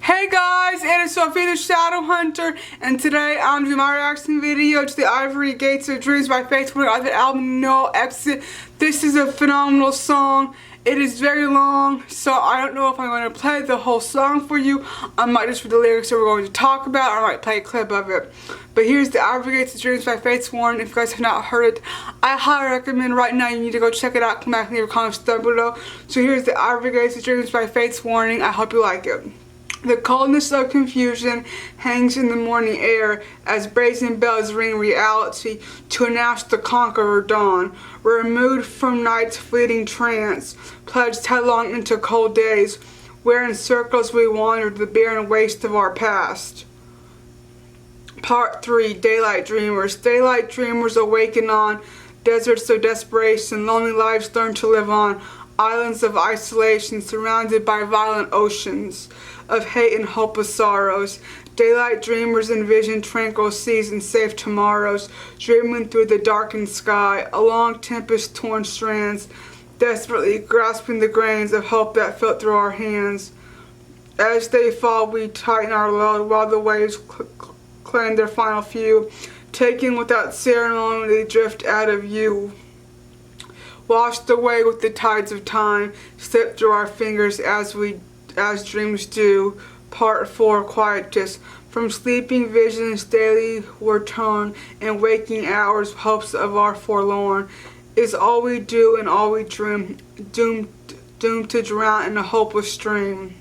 Hey guys, it is Sophie the Shadow Hunter, and today I'm doing my reaction video to the Ivory Gates of Dreams by Facebook of the album No Exit. This is a phenomenal song. It is very long, so I don't know if I'm going to play the whole song for you. I might just read the lyrics that we're going to talk about, or I might play a clip of it. But here's the Ivory Gates of Dreams by Faith Warren. If you guys have not heard it, I highly recommend right now you need to go check it out. Come back and leave your comments down below. So here's the Ivory Gates of Dreams by Faith Warning. I hope you like it. The coldness of confusion hangs in the morning air as brazen bells ring reality to announce the conqueror dawn. Removed from night's fleeting trance, plunged headlong into cold days, where in circles we wandered the barren waste of our past. Part 3, Daylight Dreamers. Daylight dreamers awaken on deserts of desperation, lonely lives learn to live on islands of isolation surrounded by violent oceans of hate and hopeless sorrows. Daylight dreamers envision tranquil seas and safe tomorrows, dreaming through the darkened sky, along tempest-torn strands, desperately grasping the grains of hope that float through our hands. As they fall, we tighten our load while the waves claim their final few, taken without ceremony, they drift out of view. Washed away with the tides of time, slip through our fingers as dreams do. Part 4, Quietus. From sleeping visions daily we're torn, and waking hours hopes of our forlorn. Is all we do and all we dream, doomed to drown in a hopeless stream.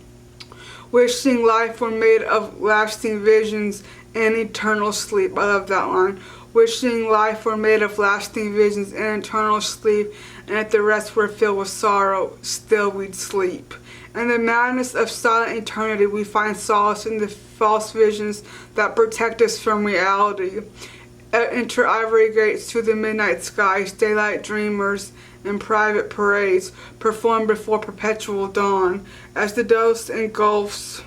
Wishing life were made of lasting visions and eternal sleep. I love that line. Wishing life were made of lasting visions and eternal sleep, and if the rest were filled with sorrow, still we'd sleep. In the madness of silent eternity, we find solace in the false visions that protect us from reality. Enter ivory gates to the midnight skies, daylight dreamers in private parades perform before perpetual dawn. As the dose engulfs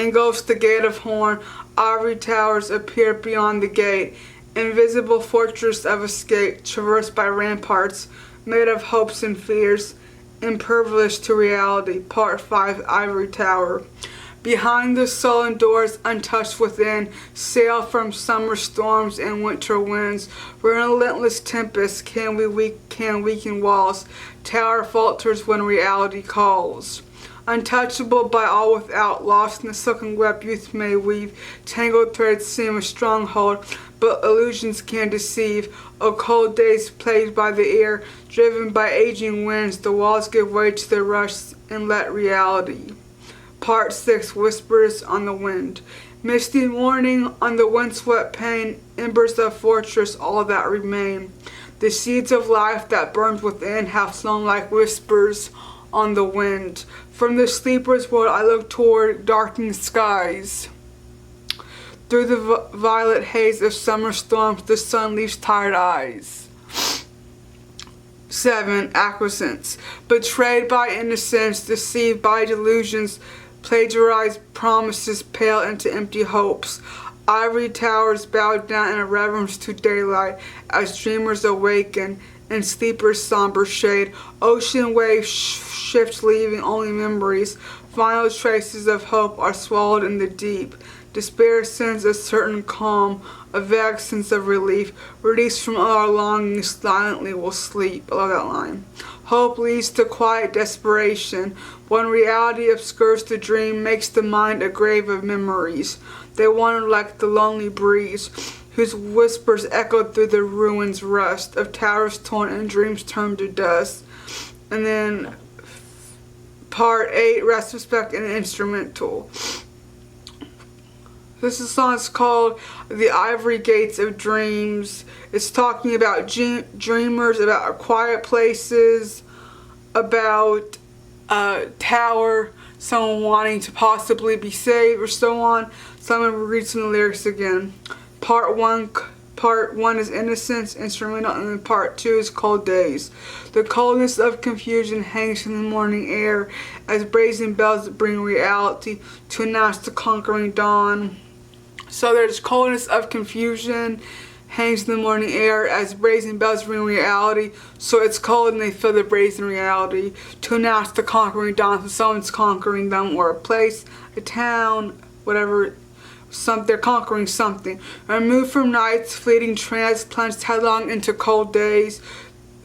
the gate of horn, ivory towers appear beyond the gate, invisible fortress of escape, traversed by ramparts made of hopes and fears, impervious to reality. Part 5, Ivory Tower. Behind the sullen doors, untouched within, sail from summer storms and winter winds. Relentless tempests can weaken walls. Tower falters when reality calls. Untouchable by all without, lost in the silken web youth may weave. Tangled threads seem a stronghold, but illusions can deceive. O cold days plagued by the air, driven by aging winds, the walls give way to the rush and let reality. Part 6, Whispers on the Wind. Misty morning on the windswept pane, embers of fortress all that remain. The seeds of life that burned within have flown like whispers on the wind. From the sleeper's world I look toward darkening skies. Through the violet haze of summer storms, the sun leaves tired eyes. 7, Acquiescence. Betrayed by innocence, deceived by delusions, plagiarized promises pale into empty hopes. Ivory towers bow down in a reverence to daylight as dreamers awaken in sleeper's somber shade. Ocean waves shift, leaving only memories. Final traces of hope are swallowed in the deep. Despair sends a certain calm, a vague sense of relief. Released from all our longings, silently we'll sleep. I love that line. Hope leads to quiet desperation. When reality obscures the dream, makes the mind a grave of memories. They wander like the lonely breeze, whose whispers echo through the ruins rust of towers torn and dreams turned to dust. And then Part 8, Rest, Respect, and Instrumental. This song is called The Ivory Gates of Dreams. It's talking about dreamers, about quiet places, about a tower, someone wanting to possibly be saved, or so on. So I'm going to read some of the lyrics again. Part 1 is Innocence, instrumental, and then Part 2 is Cold Days. The coldness of confusion hangs in the morning air as brazen bells bring reality to announce the conquering dawn. So there's coldness of confusion hangs in the morning air as brazen bells ring reality. So it's cold and they feel the brazen reality to announce the conquering dawn. So someone's conquering them, or a place, a town, whatever. They're conquering something. Removed from night's fleeting trance, plunged headlong into cold days,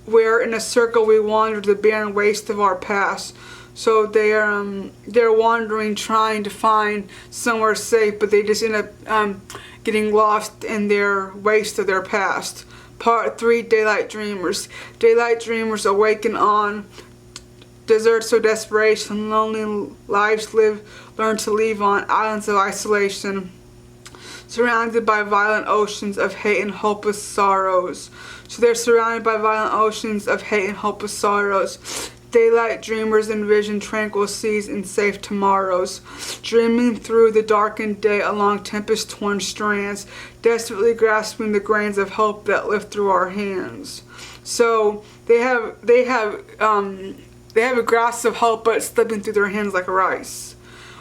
where in a circle we wander the barren waste of our past. So they're wandering, trying to find somewhere safe, but they just end up getting lost in their waste of their past. Part 3, Daylight Dreamers. Daylight dreamers awaken on deserts of desperation, lonely lives learn to leave on islands of isolation, surrounded by violent oceans of hate and hopeless sorrows. So they're surrounded by violent oceans of hate and hopeless sorrows. Daylight dreamers envision tranquil seas and safe tomorrows, dreaming through the darkened day along tempest-torn strands, desperately grasping the grains of hope that lift through our hands. So they have a grasp of hope, but it's slipping through their hands like rice.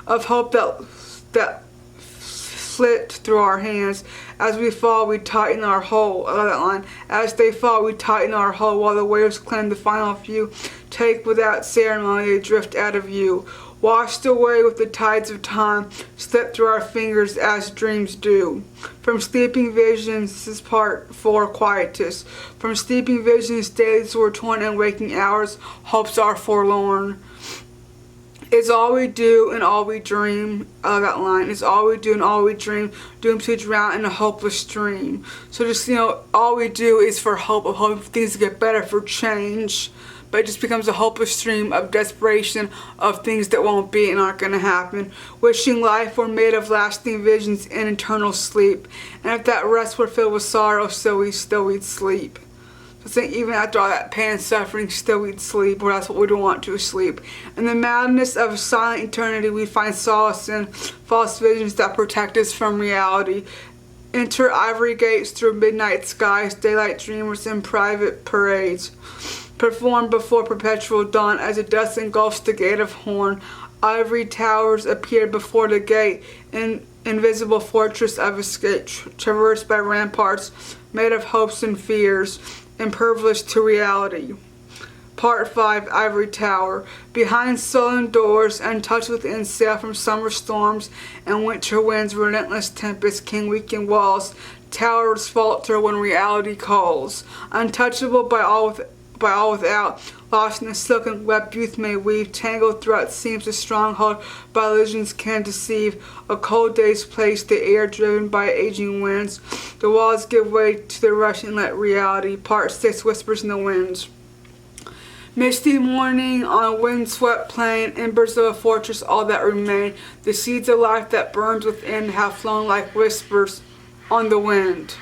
Of hope that slipped through our hands. As we fall, we tighten our hold. I love that line. As they fall, we tighten our hold, while the waves claim the final few. Take without ceremony, they drift out of view. Washed away with the tides of time, slip through our fingers as dreams do. From sleeping visions, this is part 4, quietus. From sleeping visions, days were torn, and waking hours, hopes are forlorn. It's all we do and all we dream. I love that line. It's all we do and all we dream, doomed to drown in a hopeless stream. So just, all we do is for hope, of hoping for things to get better, for change. But it just becomes a hopeless stream of desperation, of things that won't be and aren't going to happen. Wishing life were made of lasting visions and eternal sleep. And if that rest were filled with sorrow, still we'd sleep. So think even after all that pain and suffering, still we'd sleep, or that's what we don't want to, sleep. In the madness of silent eternity, we find solace in false visions that protect us from reality. Enter ivory gates through midnight skies, daylight dreamers in private parades. Perform before perpetual dawn as the dust engulfs the gate of horn. Ivory towers appear before the gate, an invisible fortress of escape, traversed by ramparts made of hopes and fears, impervious to reality. Part 5, Ivory Tower. Behind sullen doors, untouched within, sail from summer storms and winter winds, relentless tempests, king weakened walls. Towers falter when reality calls. Untouchable by all without, lost in the silken web youth may weave, tangled throughout seems a stronghold by illusions can deceive. A cold day's place, the air driven by aging winds. The walls give way to the rush and let reality. Part 6, Whispers in the Winds. Misty morning on a wind-swept plain, embers of a fortress all that remain. The seeds of life that burns within have flown like whispers on the wind.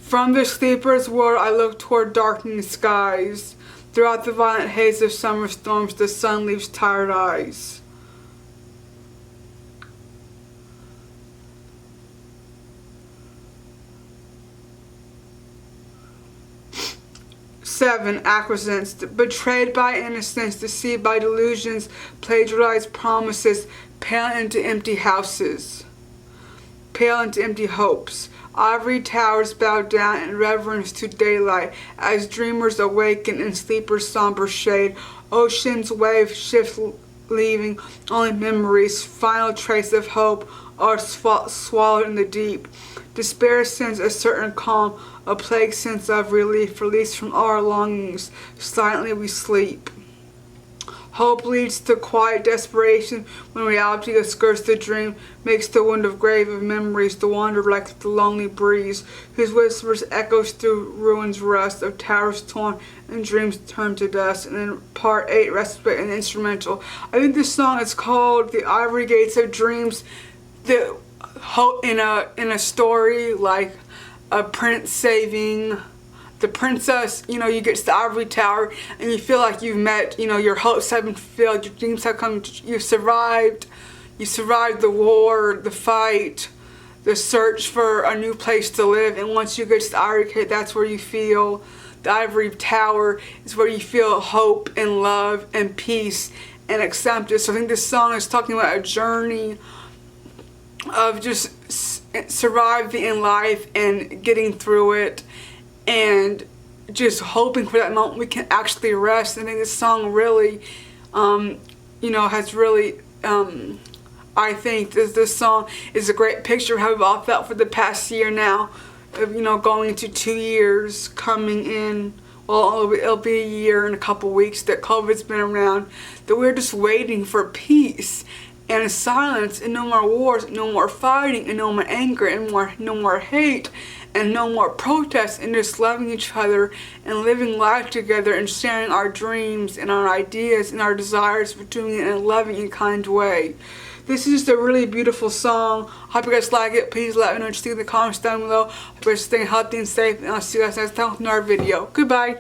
From the sleeper's world I look toward darkening skies. Throughout the violent haze of summer storms, the sun leaves tired eyes. Seven, acquiescence. Betrayed by innocence, deceived by delusions, plagiarized promises, pale into empty houses, pale into empty hopes. Ivory towers bow down in reverence to daylight, as dreamers awaken in sleepers' somber shade. Ocean's wave shifts, leaving only memories. Final trace of hope are swallowed in the deep. Despair sends a certain calm, a plague sense of relief, released from our longings. Silently we sleep. Hope leads to quiet desperation when reality that skirts the dream makes the wind of grave of memories to wander like the lonely breeze, whose whispers echoes through ruins rust of towers torn and dreams turned to dust. And then part 8, respite and instrumental. I think this song is called The Ivory Gates of Dreams. The hope in a story like a prince saving the princess, you get to the ivory tower and you feel like you've met, your hopes have been fulfilled, your dreams have come, you survived the war, the fight, the search for a new place to live. And once you get to the ivory gate, that's where you feel, the ivory tower is where you feel hope and love and peace and acceptance. So I think this song is talking about a journey of just surviving in life and getting through it, and just hoping for that moment we can actually rest. And I think this song really, you know, has really, I think this song is a great picture of how we've all felt for the past year now, of, you know, going into 2 years, coming in, well, it'll be a year and a couple weeks that COVID's been around, that we're just waiting for peace and silence, and no more wars, no more fighting, and no more anger, and no more hate, and no more protests, and just loving each other and living life together and sharing our dreams and our ideas and our desires, for doing it in a loving and kind way. This is just a really beautiful song. Hope you guys like it. Please let me know what you think in the comments down below. Hope you guys stay healthy and safe, and I'll see you guys next time with another video. Goodbye.